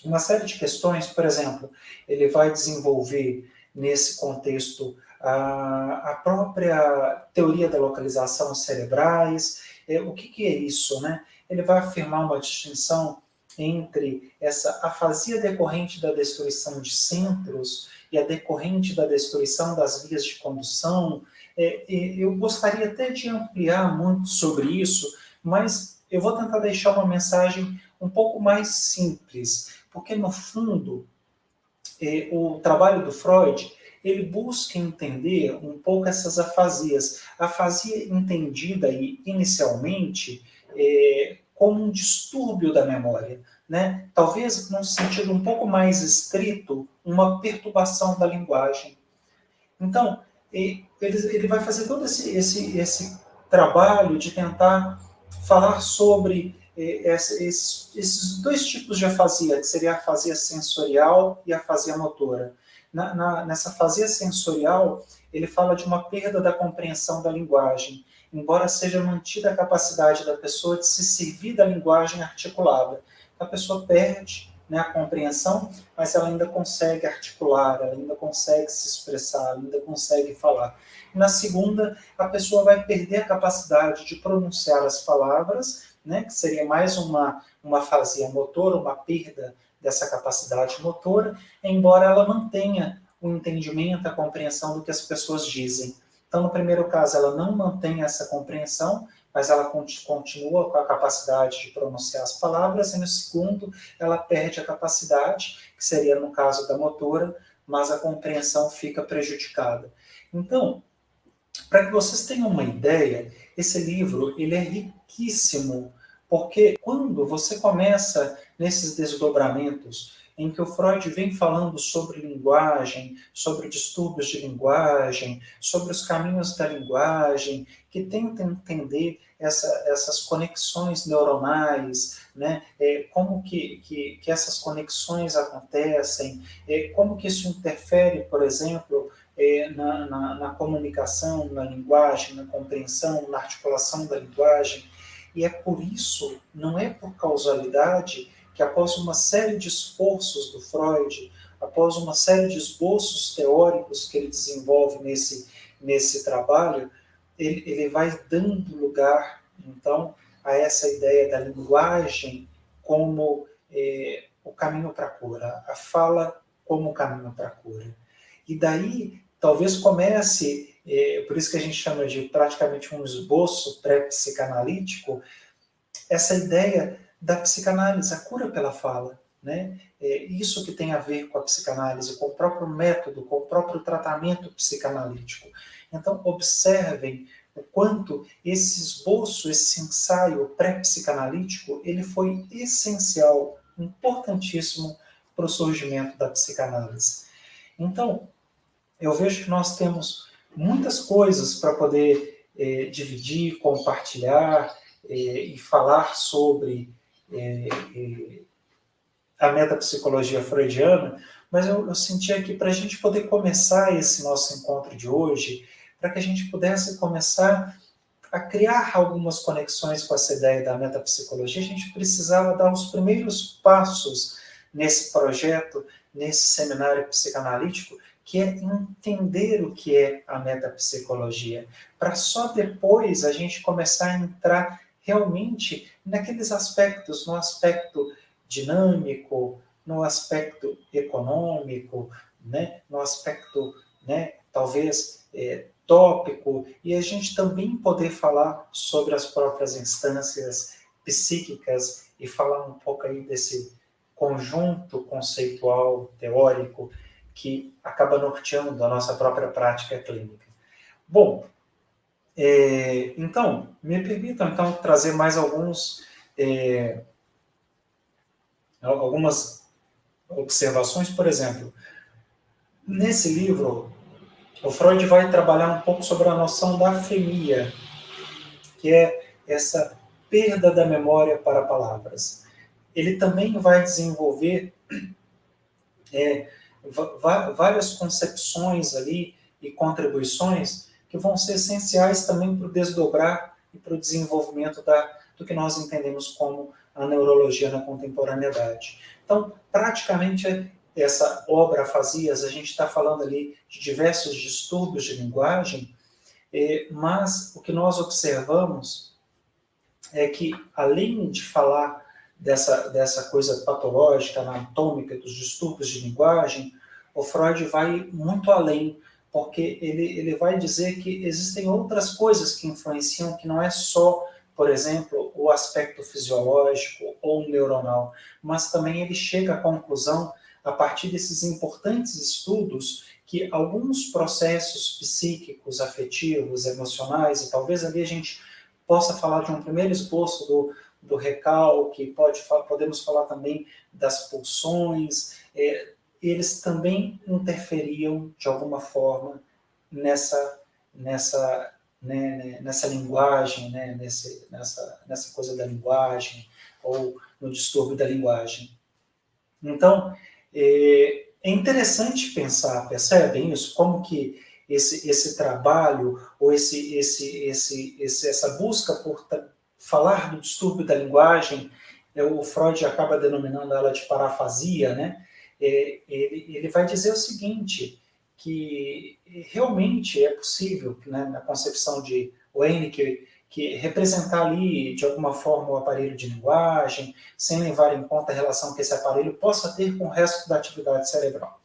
uma série de questões. Por exemplo, ele vai desenvolver nesse contexto a própria teoria da localização cerebrais. O que é isso, né? Ele vai afirmar uma distinção entre essa afasia decorrente da destruição de centros e a decorrente da destruição das vias de condução. Eu gostaria até de ampliar muito sobre isso, mas eu vou tentar deixar uma mensagem um pouco mais simples, porque, no fundo, o trabalho do Freud, ele busca entender um pouco essas afasias. A afasia entendida inicialmente como um distúrbio da memória, né? Talvez, num sentido um pouco mais estrito, uma perturbação da linguagem. Então, ele vai fazer todo esse trabalho de tentar falar sobre esses dois tipos de afasia, que seria a afasia sensorial e a afasia motora. Nessa afasia sensorial, ele fala de uma perda da compreensão da linguagem, embora seja mantida a capacidade da pessoa de se servir da linguagem articulada. A pessoa perde, né, a compreensão, mas ela ainda consegue articular, ela ainda consegue se expressar, ela ainda consegue falar. Na segunda, a pessoa vai perder a capacidade de pronunciar as palavras, né, que seria mais uma afasia motora, uma perda dessa capacidade motora, embora ela mantenha o entendimento, a compreensão do que as pessoas dizem. Então, no primeiro caso, ela não mantém essa compreensão, mas ela continua com a capacidade de pronunciar as palavras, e no segundo, ela perde a capacidade, que seria no caso da motora, mas a compreensão fica prejudicada. Então, para que vocês tenham uma ideia, esse livro ele é riquíssimo, porque quando você começa nesses desdobramentos em que o Freud vem falando sobre linguagem, sobre distúrbios de linguagem, sobre os caminhos da linguagem, que tenta entender essas conexões neuronais, né? Como que essas conexões acontecem, como que isso interfere, por exemplo, na comunicação, na linguagem, na compreensão, na articulação da linguagem. E é por isso, não é por causalidade, que após uma série de esforços do Freud, após uma série de esboços teóricos que ele desenvolve nesse trabalho, ele vai dando lugar, então, a essa ideia da linguagem como o caminho para a cura, a fala como o caminho para a cura. E daí, talvez comece, por isso que a gente chama de praticamente um esboço pré-psicanalítico, essa ideia da psicanálise, a cura pela fala, né? Isso que tem a ver com a psicanálise, com o próprio método, com o próprio tratamento psicanalítico. Então, observem o quanto esse esboço, esse ensaio pré-psicanalítico, ele foi essencial, importantíssimo para o surgimento da psicanálise. Então, eu vejo que nós temos muitas coisas para poder dividir, compartilhar e falar sobre a metapsicologia freudiana, mas eu senti aqui para a gente poder começar esse nosso encontro de hoje, para que a gente pudesse começar a criar algumas conexões com essa ideia da metapsicologia, a gente precisava dar os primeiros passos nesse projeto, nesse seminário psicanalítico, que é entender o que é a metapsicologia, para só depois a gente começar a entrar realmente naqueles aspectos, no aspecto dinâmico, no aspecto econômico, né, no aspecto, né, talvez tópico, e a gente também poder falar sobre as próprias instâncias psíquicas e falar um pouco aí desse conjunto conceitual, teórico, que acaba norteando a nossa própria prática clínica. Bom, então, me permitam então trazer mais algumas observações. Por exemplo, nesse livro, o Freud vai trabalhar um pouco sobre a noção da afemia, que é essa perda da memória para palavras. Ele também vai desenvolver várias concepções ali e contribuições que vão ser essenciais também para o desdobrar e para o desenvolvimento do que nós entendemos como a neurologia na contemporaneidade. Então, praticamente, essa obra Afasias, a gente está falando ali de diversos distúrbios de linguagem, mas o que nós observamos é que, além de falar dessa coisa patológica, anatômica, dos distúrbios de linguagem, o Freud vai muito além, porque ele vai dizer que existem outras coisas que influenciam, que não é só, por exemplo, o aspecto fisiológico ou neuronal, mas também ele chega à conclusão, a partir desses importantes estudos, que alguns processos psíquicos, afetivos, emocionais, e talvez ali a gente possa falar de um primeiro esboço do recalque, podemos falar também das pulsões, eles também interferiam de alguma forma nessa linguagem, né, nessa coisa da linguagem, ou no distúrbio da linguagem. Então, é interessante pensar, percebem isso? Como que esse trabalho, ou essa busca por falar do distúrbio da linguagem, o Freud acaba denominando ela de parafasia, né? Ele vai dizer o seguinte, que realmente é possível, né, na concepção de Wernicke, que representar ali, de alguma forma, o aparelho de linguagem, sem levar em conta a relação que esse aparelho possa ter com o resto da atividade cerebral.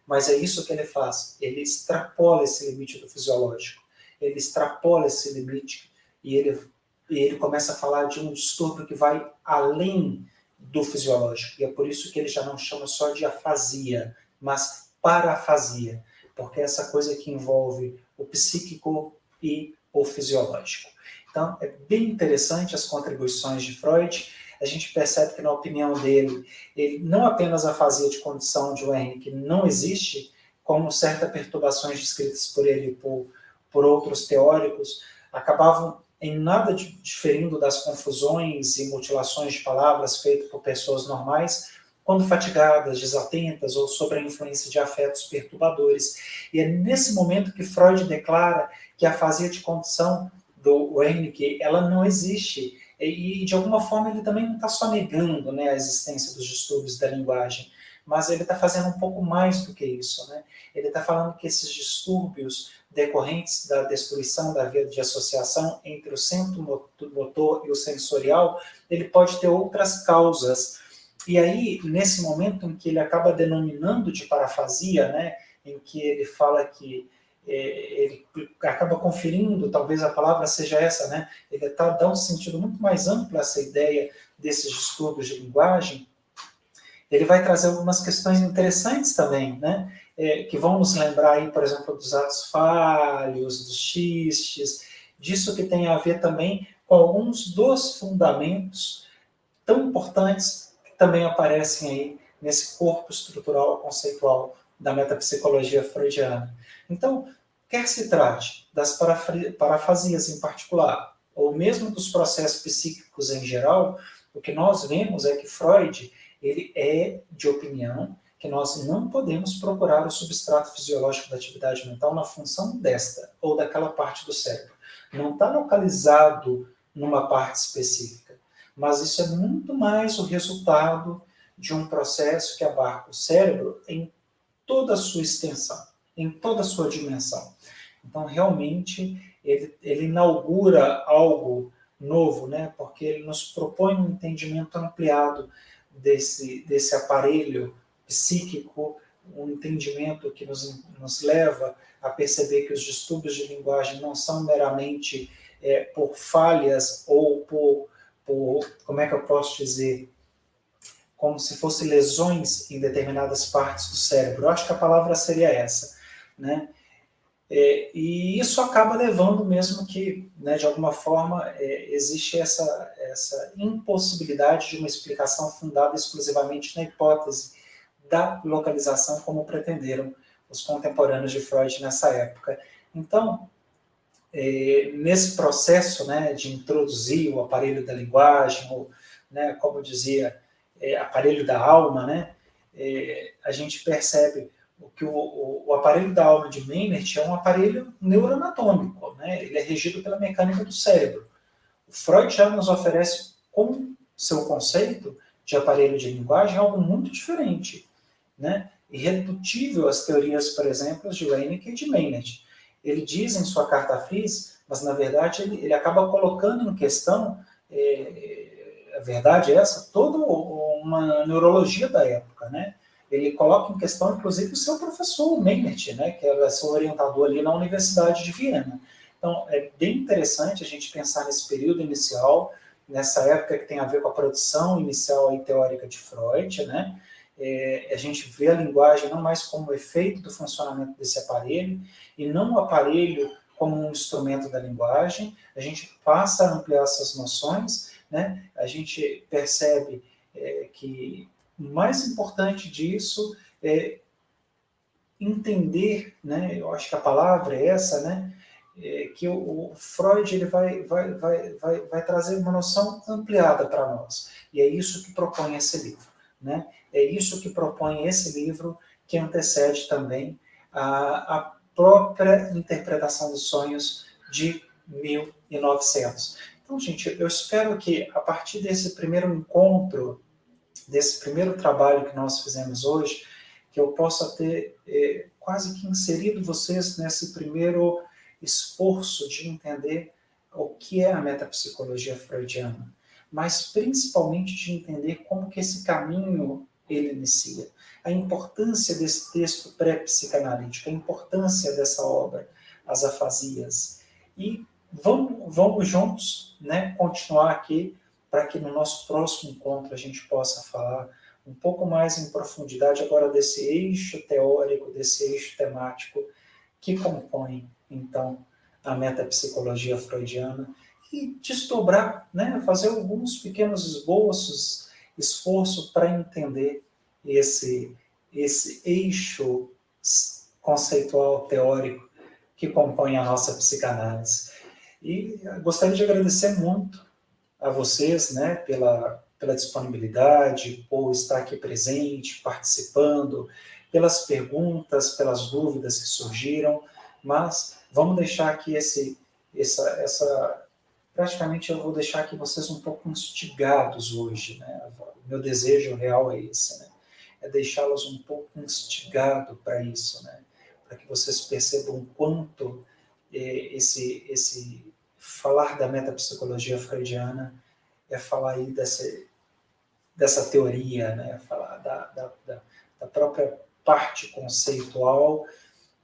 Mas é isso que ele faz, ele extrapola esse limite do fisiológico, ele extrapola esse limite e ele começa a falar de um distúrbio que vai além do fisiológico. E é por isso que ele já não chama só de afasia, mas parafasia, porque é essa coisa que envolve o psíquico e o fisiológico. Então, é bem interessante as contribuições de Freud. a gente percebe que, na opinião dele, ele, não apenas a afasia de condição de Wernicke não existe, como certas perturbações descritas por ele e por outros teóricos, acabavam em nada diferindo das confusões e mutilações de palavras feitas por pessoas normais, quando fatigadas, desatentas ou sob a influência de afetos perturbadores. E é nesse momento que Freud declara que a afasia de condição do Wernicke, ela não existe. E, de alguma forma, ele também não está só negando, né, a existência dos distúrbios da linguagem, mas ele está fazendo um pouco mais do que isso, né? Ele está falando que esses distúrbios decorrentes da destruição da via de associação entre o centro motor e o sensorial, ele pode ter outras causas. E aí, nesse momento em que ele acaba denominando de parafasia, né, em que ele fala que ele acaba conferindo, talvez a palavra seja essa, né, ele dá um sentido muito mais amplo a essa ideia desses distúrbios de linguagem. Ele vai trazer algumas questões interessantes também, né, que vão nos lembrar aí, por exemplo, dos atos falhos, dos xistes, disso que tem a ver também com alguns dos fundamentos tão importantes que também aparecem aí nesse corpo estrutural conceitual da metapsicologia freudiana. Então, quer se trate das parafasias em particular, ou mesmo dos processos psíquicos em geral, o que nós vemos é que Freud ele é de opinião que nós não podemos procurar o substrato fisiológico da atividade mental na função desta ou daquela parte do cérebro. Não está localizado numa parte específica, mas isso é muito mais o resultado de um processo que abarca o cérebro em toda a sua extensão, em toda a sua dimensão. Então, realmente, ele inaugura algo novo, né? Porque ele nos propõe um entendimento ampliado desse aparelho psíquico, um entendimento que nos leva a perceber que os distúrbios de linguagem não são meramente por falhas ou por, como é que eu posso dizer, como se fossem lesões em determinadas partes do cérebro. Eu acho que a palavra seria essa, né? E isso acaba levando mesmo que, né, de alguma forma, existe essa impossibilidade de uma explicação fundada exclusivamente na hipótese da localização, como pretenderam os contemporâneos de Freud nessa época. Então, nesse processo, né, de introduzir o aparelho da linguagem, ou, né, como dizia, aparelho da alma, né, a gente percebe que o aparelho da alma de Meynert é um aparelho neuroanatômico, né? Ele é regido pela mecânica do cérebro. O Freud já nos oferece, com seu conceito de aparelho de linguagem, algo muito diferente, né? Irredutível às teorias, por exemplo, de Wernicke e de Meynert. Ele diz em sua carta a Fries, mas na verdade ele acaba colocando em questão, a verdade é essa, toda uma neurologia da época, né? Ele coloca em questão, inclusive, o seu professor, Meynert, né, que era seu orientador ali na Universidade de Viena. Então, é bem interessante a gente pensar nesse período inicial, nessa época que tem a ver com a produção inicial e teórica de Freud, né? A gente vê a linguagem não mais como efeito do funcionamento desse aparelho, e não o aparelho como um instrumento da linguagem. A gente passa a ampliar essas noções, né? A gente percebe que o mais importante disso é entender, né, eu acho que a palavra é essa, né, que o Freud ele vai trazer uma noção ampliada para nós. E é isso que propõe esse livro, né? É isso que propõe esse livro, que antecede também a própria interpretação dos sonhos de 1900. Então, gente, eu espero que, a partir desse primeiro encontro, desse primeiro trabalho que nós fizemos hoje, que eu possa ter quase que inserido vocês nesse primeiro esforço de entender o que é a metapsicologia freudiana, mas principalmente de entender como que esse caminho ele inicia, a importância desse texto pré-psicanalítico, a importância dessa obra, As Afasias. E vamos juntos, né, continuar aqui para que no nosso próximo encontro a gente possa falar um pouco mais em profundidade agora desse eixo teórico, desse eixo temático que compõe, então, a metapsicologia freudiana, e desdobrar, né? Fazer alguns pequenos esboços, esforço para entender esse eixo conceitual, teórico, que compõe a nossa psicanálise. E gostaria de agradecer muito a vocês, né, pela disponibilidade, por estar aqui presente, participando, pelas perguntas, pelas dúvidas que surgiram, mas vamos deixar aqui praticamente eu vou deixar aqui vocês um pouco instigados hoje, né? O meu desejo real é esse, né? É deixá-los um pouco instigados para isso, né? Para que vocês percebam o quanto esse falar da metapsicologia freudiana é falar aí dessa teoria, né? Falar da própria parte conceitual,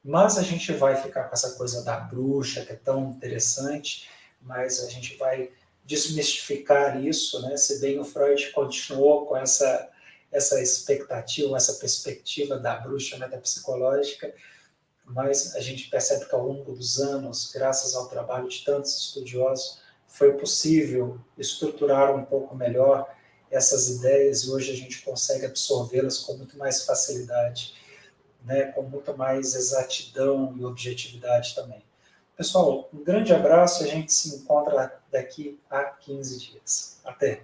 mas a gente vai ficar com essa coisa da bruxa, que é tão interessante, mas a gente vai desmistificar isso, né? Se bem o Freud continuou com essa expectativa, essa perspectiva da bruxa metapsicológica, mas a gente percebe que ao longo dos anos, graças ao trabalho de tantos estudiosos, foi possível estruturar um pouco melhor essas ideias e hoje a gente consegue absorvê-las com muito mais facilidade, né, com muito mais exatidão e objetividade também. Pessoal, um grande abraço e a gente se encontra daqui a 15 dias. Até!